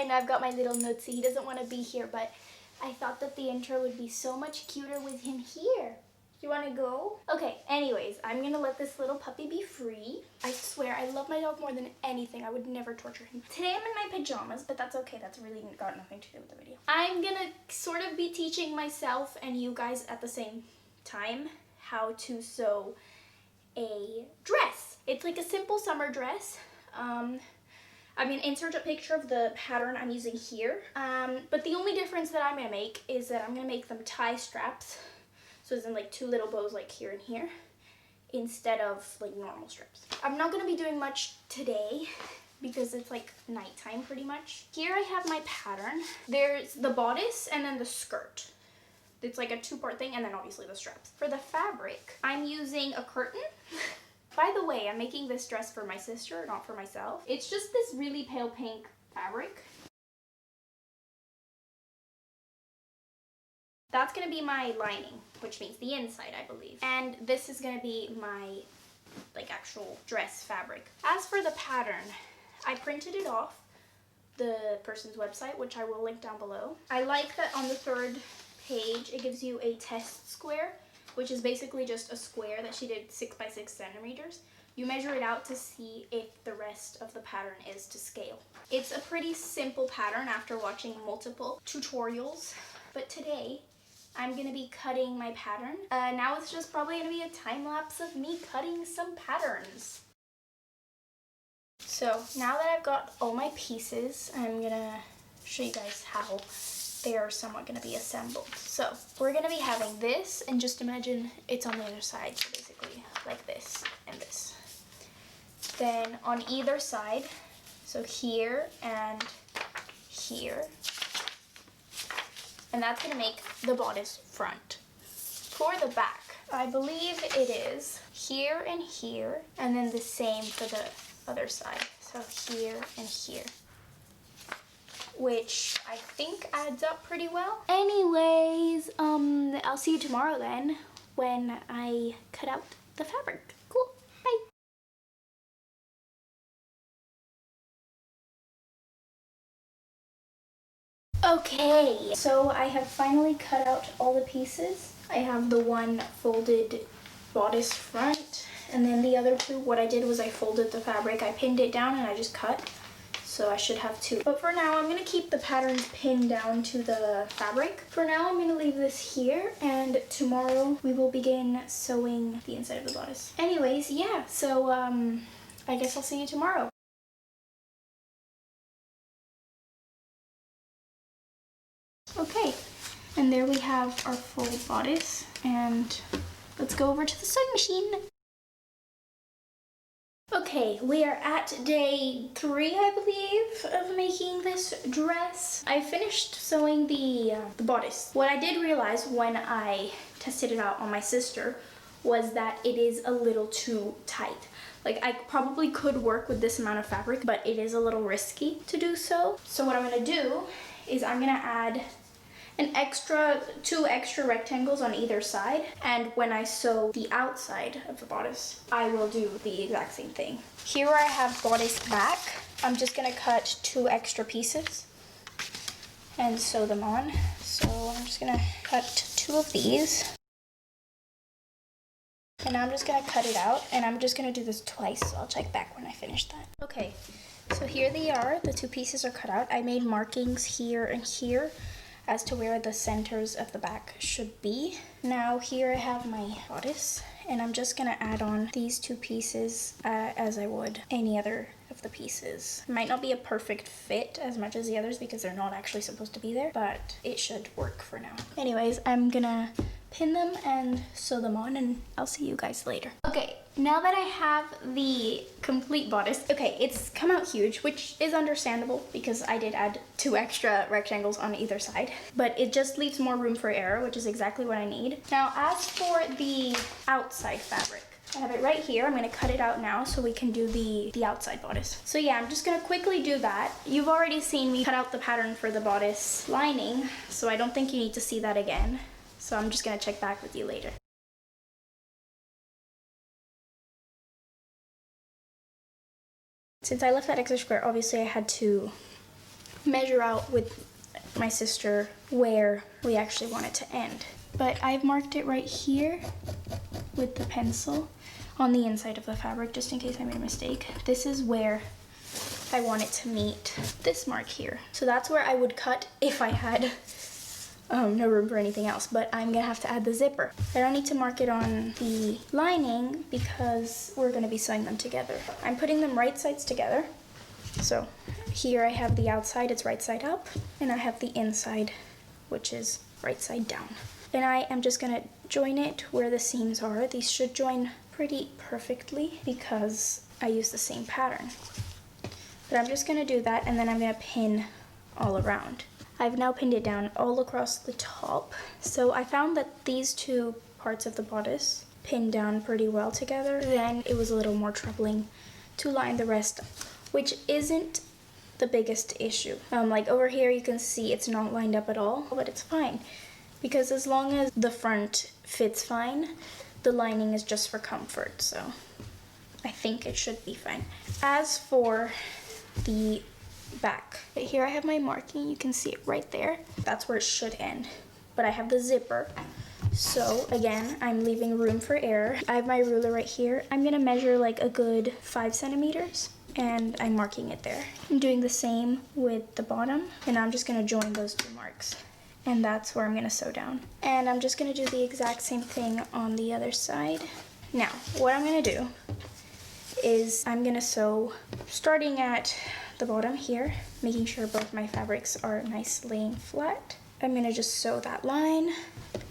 know I've got my little Nutsie. He doesn't want to be here, but I thought that the intro would be so much cuter with him here. You want to go? Okay, anyways, I'm going to let this little puppy be free. I swear, I love my dog more than anything. I would never torture him. Today I'm in my pajamas, but that's okay. That's really got nothing to do with the video. I'm going to sort of be teaching myself and you guys at the same time how to sew a dress. It's like a simple summer dress. I'm going to insert a picture of the pattern I'm using here. But the only difference that I'm going to make is that I'm going to make them tie straps. So it's in like two little bows like here and here instead of like normal strips. I'm not going to be doing much today because it's like nighttime pretty much. Here I have my pattern. There's the bodice and then the skirt. It's like a two-part thing and then obviously the straps. For the fabric, I'm using a curtain. By the way, I'm making this dress for my sister, not for myself. It's just this really pale pink fabric. That's gonna be my lining, which means the inside, I believe. And this is gonna be my like actual dress fabric. As for the pattern, I printed it off the person's website, which I will link down below. I like that on the third page, it gives you a test square, which is basically just a square that she did 6 by 6 centimeters. You measure it out to see if the rest of the pattern is to scale. It's a pretty simple pattern after watching multiple tutorials, but today I'm gonna be cutting my pattern. Now it's just probably gonna be a time lapse of me cutting some patterns. So now that I've got all my pieces, I'm gonna show you guys how they are somewhat gonna be assembled. So we're gonna be having this, and just imagine it's on the other side, so basically like this and this. Then on either side, so here and here, and that's gonna make the bodice front. For the back, I believe it is here and here, and then the same for the other side. So here and here, which I think adds up pretty well. Anyways, I'll see you tomorrow then when I cut out the fabric. Cool, bye. Okay, so I have finally cut out all the pieces. I have the one folded bodice front, and then the other two, what I did was I folded the fabric, I pinned it down, and I just cut. So I should have two. But for now, I'm gonna keep the patterns pinned down to the fabric. For now, I'm gonna leave this here, and tomorrow we will begin sewing the inside of the bodice. Anyways, yeah, so I guess I'll see you tomorrow. Okay, and there we have our full bodice, and let's go over to the sewing machine. Okay, we are at day 3, I believe, of making this dress. I finished sewing the bodice. What I did realize when I tested it out on my sister was that it is a little too tight. Like, I probably could work with this amount of fabric, but it is a little risky to do so. So what I'm gonna do is I'm gonna add two extra rectangles on either side, and when I sew the outside of the bodice, I will do the exact same thing. Here where I have bodice back, I'm just gonna cut 2 extra pieces and sew them on. So I'm just gonna cut 2 of these, and now I'm just gonna cut it out, and I'm just gonna do this twice, so I'll check back when I finish that. Okay, so here they are, the 2 pieces are cut out. I made markings here and here as to where the centers of the back should be. Now here I have my bodice, and I'm just gonna add on these 2 pieces as I would any other of the pieces. It might not be a perfect fit as much as the others because they're not actually supposed to be there, but it should work for now. Anyways, I'm gonna pin them and sew them on, and I'll see you guys later. Okay, now that I have the complete bodice, okay, it's come out huge, which is understandable because I did add 2 extra rectangles on either side, but it just leaves more room for error, which is exactly what I need. Now, as for the outside fabric, I have it right here. I'm gonna cut it out now so we can do the outside bodice. So yeah, I'm just gonna quickly do that. You've already seen me cut out the pattern for the bodice lining, so I don't think you need to see that again. So I'm just gonna check back with you later. Since I left that extra square, obviously I had to measure out with my sister where we actually want it to end. But I've marked it right here with the pencil on the inside of the fabric, just in case I made a mistake. This is where I want it to meet this mark here. So that's where I would cut if I had no room for anything else, but I'm gonna have to add the zipper. I don't need to mark it on the lining because we're gonna be sewing them together. I'm putting them right sides together. So here I have the outside, it's right side up, and I have the inside, which is right side down. And I am just gonna join it where the seams are. These should join pretty perfectly because I use the same pattern. But I'm just gonna do that, and then I'm gonna pin all around. I've now pinned it down all across the top. So I found that these two parts of the bodice pinned down pretty well together. Then it was a little more troubling to line the rest, which isn't the biggest issue. Like over here you can see it's not lined up at all, but it's fine. Because as long as the front fits fine, the lining is just for comfort, so I think it should be fine. As for the back, here I have my marking, you can see it right there. That's where it should end, but I have the zipper. So again, I'm leaving room for error. I have my ruler right here. I'm gonna measure like a good 5 centimeters, and I'm marking it there. I'm doing the same with the bottom, and I'm just gonna join those two marks. And that's where I'm gonna sew down. And I'm just gonna do the exact same thing on the other side. Now, what I'm gonna do is I'm gonna sew starting at the bottom here, making sure both my fabrics are nice laying flat. I'm gonna just sew that line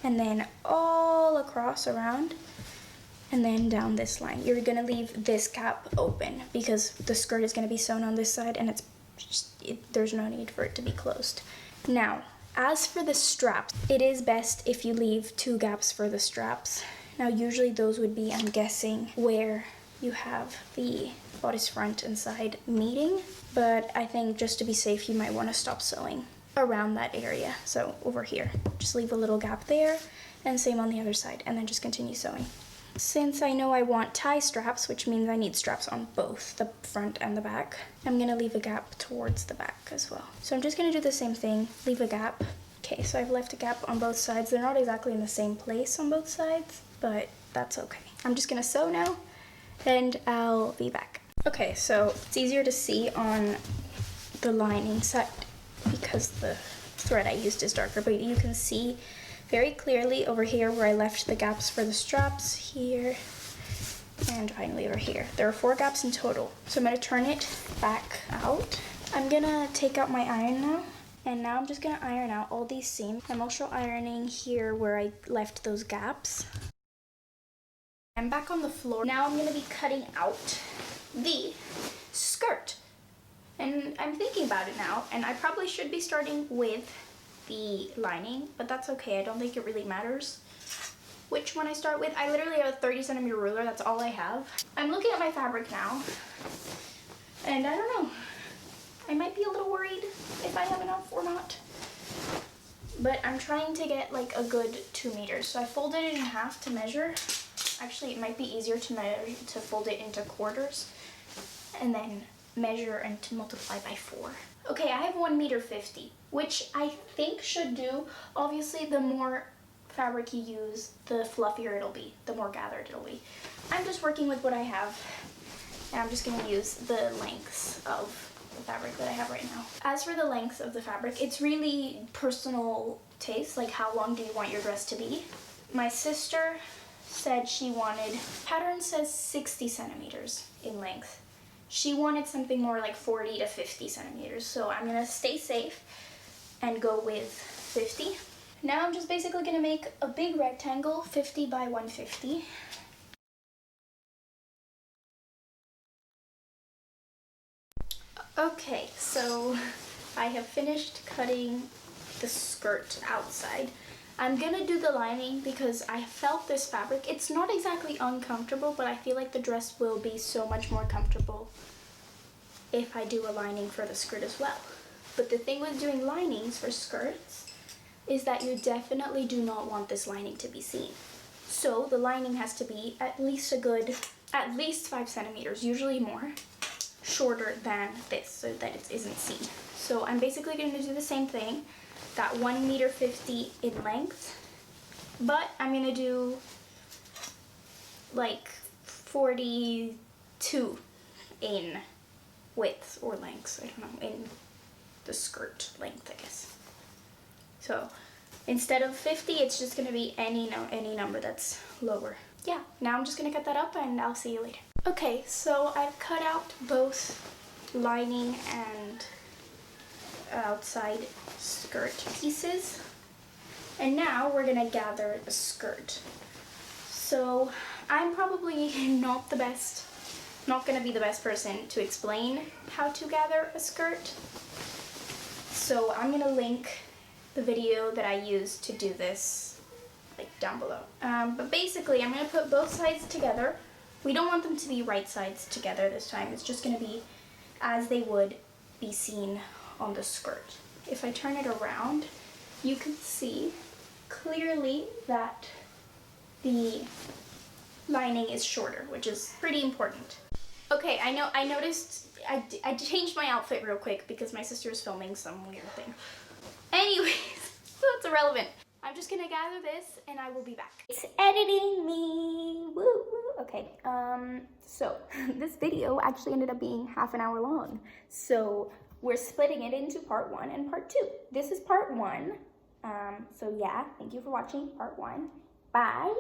and then all across around and then down this line. You're gonna leave this gap open because the skirt is gonna be sewn on this side and there's no need for it to be closed. Now, as for the straps, it is best if you leave 2 gaps for the straps. Now usually those would be, I'm guessing, where you have the bodice front and side meeting, but I think just to be safe you might want to stop sewing around that area. So over here, just leave a little gap there, and same on the other side, and then just continue sewing. Since I know I want tie straps, which means I need straps on both the front and the back, I'm gonna leave a gap towards the back as well. So I'm just gonna do the same thing, leave a gap. Okay, so I've left a gap on both sides. They're not exactly in the same place on both sides, but that's okay. I'm just gonna sew now, and I'll be back. Okay, so it's easier to see on the lining side because the thread I used is darker, but you can see very clearly over here where I left the gaps for the straps, here, and finally over here. There are 4 gaps in total. So I'm gonna turn it back out. I'm gonna take out my iron now, and now I'm just gonna iron out all these seams. I'm also ironing here where I left those gaps. I'm back on the floor. Now I'm gonna be cutting out the skirt. And I'm thinking about it now, and I probably should be starting with the lining, but that's okay. I don't think it really matters which one I start with. I literally have a 30 centimeter ruler. That's all I have. I'm looking at my fabric now, and I don't know. I might be a little worried if I have enough or not. But I'm trying to get like a good 2 meters. So I folded it in half to measure. Actually, it might be easier to fold it into quarters and then measure and to multiply by 4. Okay, I have 1.50 meters, which I think should do. Obviously, the more fabric you use, the fluffier it'll be, the more gathered it'll be. I'm just working with what I have, and I'm just gonna use the lengths of the fabric that I have right now. As for the length of the fabric, it's really personal taste, like how long do you want your dress to be. My sister said she wanted, pattern says 60 centimeters in length. She wanted something more like 40 to 50 centimeters, so I'm gonna stay safe and go with 50. Now I'm just basically gonna make a big rectangle, 50 by 150. Okay, so I have finished cutting the skirt outside. I'm gonna do the lining because I felt this fabric. It's not exactly uncomfortable, but I feel like the dress will be so much more comfortable if I do a lining for the skirt as well. But the thing with doing linings for skirts is that you definitely do not want this lining to be seen. So the lining has to be at least 5 centimeters, usually more. shorter than this so that it isn't seen. So I'm basically going to do the same thing, that 1.50 meters in length, but I'm going to do like 42 in width or length, I don't know, in the skirt length, I guess. So instead of 50, it's just going to be any number that's lower. Yeah, now I'm just going to cut that up and I'll see you later. Okay, so I've cut out both lining and outside skirt pieces. And now we're going to gather the skirt. So I'm probably not going to be the best person to explain how to gather a skirt. So I'm going to link the video that I used to do this like down below. But basically I'm going to put both sides together. We don't want them to be right sides together this time. It's just going to be as they would be seen on the skirt. If I turn it around, you can see clearly that the lining is shorter, which is pretty important. Okay, I noticed I changed my outfit real quick because my sister is filming some weird thing. Anyways, that's irrelevant. I'm just gonna gather this and I will be back. It's editing me, woo woo. Okay, so this video actually ended up being half an hour long. So we're splitting it into part 1 and part 2. This is part 1. So yeah, thank you for watching part 1. Bye.